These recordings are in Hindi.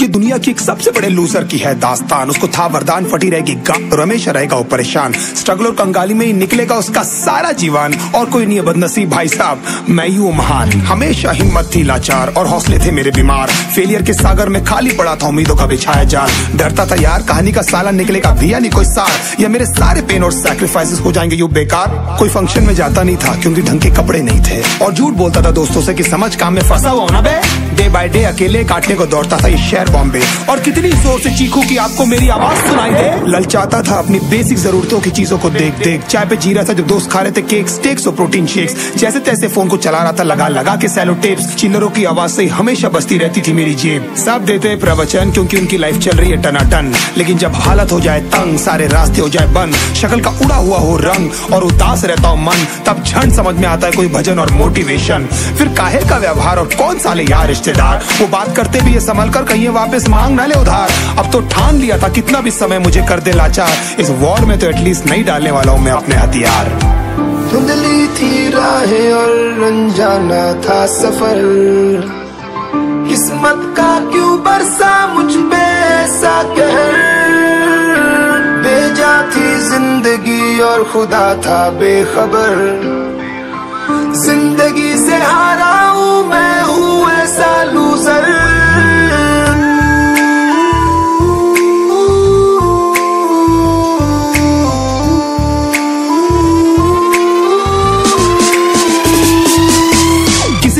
ये दुनिया की एक सबसे बड़े लूजर की है दास्तान। उसको था वरदान, फटी रहेगी और हमेशा रहेगा वो परेशान। स्ट्रगल और कंगाली में ही निकलेगा उसका सारा जीवन। और कोई नहीं है बदनसीब भाई साहब, मैं ही हूँ महान। हमेशा हिम्मत थी लाचार और हौसले थे मेरे बीमार। फेलियर के सागर में खाली पड़ा था उम्मीदों का बिछाया जाल। डरता था यार कहानी का साला निकलेगा भी या नहीं कोई सार, या मेरे सारे पेन और सैक्रिफाइसेस हो जाएंगे यूं बेकार। कोई फंक्शन में जाता नहीं था क्योंकि ढंग के कपड़े नहीं थे, और झूठ बोलता था दोस्तों से कि समझ काम में फंसा हुआ ना बे। डे बाय डे अकेले काटने को दौड़ता था ये शहर बॉम्बे। और कितनी जोर से चीखूं कि आपको मेरी आवाज सुनाई दे। ललचाता था अपनी बेसिक जरूरतों की चीजों को देख देख। चाय पे जी रहा था जब दोस्त खा रहे थे केक, स्टेक्स और प्रोटीन शेक्स। जैसे तैसे फोन को चला रहा था लगा लगा के सैलो टेप्स। चिल्लरों की आवाज से हमेशा बजती रहती थी मेरी जेब। सब देते प्रवचन क्योंकि उनकी लाइफ चल रही है टनाटन, लेकिन जब हालत हो जाए तंग, सारे रास्ते हो जाए बंद, शक्ल का उड़ा हुआ हो रंग और उदास रहता हो मन, तब झंड समझ में आता है कोई भजन और मोटिवेशन। फिर काहे का व्यवहार और कौन साले यार रिश्तेदार, वो बात करते भी ये संभल कर कहीं वापस मांग ना ले उधार। अब तो ठान लिया था कितना भी समय मुझे कर दे लाचार, इस वॉर में तो एटलीस्ट नहीं डालने वाला हूँ मैं अपने हथियार। धुंधली थी राहें और अनजाना था सफर, किस्मत का क्यों बरसा मुझ पे ऐसा कहर। बेजा थी जिंदगी और खुदा था बेखबर, जिंदगी से हारा हूँ मैं हूँ ऐसा लूजर।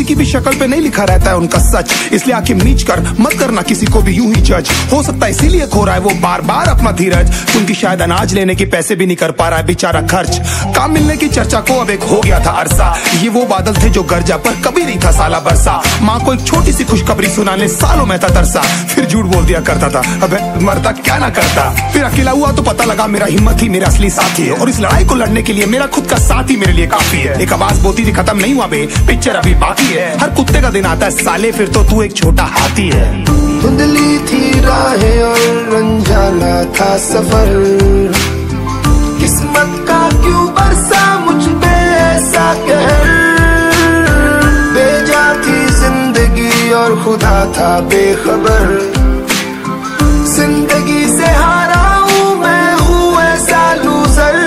की भी शक्ल पे नहीं लिखा रहता है उनका सच, इसलिए आंखें मीच कर मत करना किसी को भी यूं ही जज। हो सकता है इसीलिए खो रहा है वो बार बार अपना धीरज, क्योंकि शायद अनाज लेने के पैसे भी नहीं कर पा रहा है बेचारा खर्च। काम मिलने की चर्चा को अब एक हो गया था अरसा, ये वो बादल थे जो गरजा पर कभी नहीं था साला बरसा। माँ को एक छोटी सी खुशखबरी सुनाने सालों में था तरसा, फिर झूठ बोल दिया करता था अबे मरता क्या ना करता। फिर अकेला हुआ तो पता लगा मेरा हिम्मत ही मेरा असली साथी है, और इस लड़ाई को लड़ने के लिए मेरा खुद का साथ ही मेरे लिए काफी है। एक आवाज बोलती थी खत्म नहीं हुआ बे, पिक्चर अभी बाकी है। हर कुत्ते का दिन आता है साले, फिर तो तू एक छोटा हाथी है। धुंधली थी राहें और अनजाना था सफर, किस्मत का क्यों बरसा मुझ पे ऐसा कहर। बेजा थी जिंदगी और खुदा था बेखबर, जिंदगी से हारा हूँ मैं हूँ ऐसा लूजर।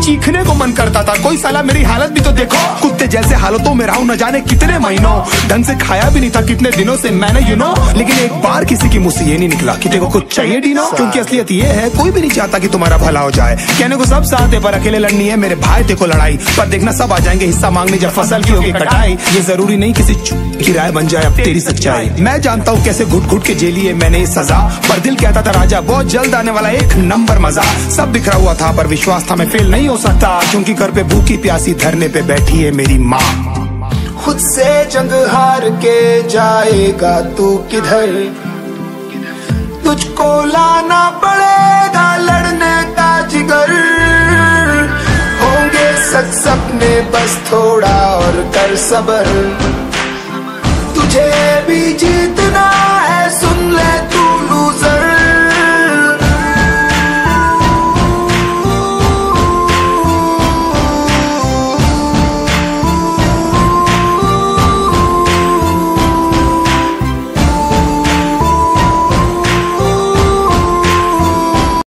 चीखने को मन करता था कोई साला मेरी हालत भी तो देखो। कुत्ते जैसे हालतों में रहा हूं न जाने कितने महीनों, ढंग से खाया भी नहीं था कितने दिनों से मैंने लेकिन एक बार किसी की मुंह से ये नहीं निकला कि तेरे को कुछ चाहिए डीनो। क्योंकि असलियत ये है कोई भी नहीं चाहता कि तुम्हारा भला हो जाए। कहने को सब साथ है पर अकेले लड़नी है मेरे भाई देखो लड़ाई, पर देखना सब आ जाएंगे हिस्सा मांगने जब फसल की होगी कटाई। ये जरूरी नहीं किसी की राय बन जाए अब तेरी सच्चाई। मैं जानता हूँ कैसे घुट घुट के जेली है मैंने ये सजा, पर दिल कहता था राजा बहुत जल्द आने वाला एक नंबर मजा। सब बिखरा हुआ था पर विश्वास था मैं फेल नहीं हो सकता, क्योंकि घर पे भूखी प्यासी धरने पे बैठी है मेरी माँ। खुद से जंग हार के जाएगा तू किधर, तुझको लाना पड़ेगा लड़ने का जिगर। होंगे सच सपने बस थोड़ा और कर सबर, तुझे भी जीत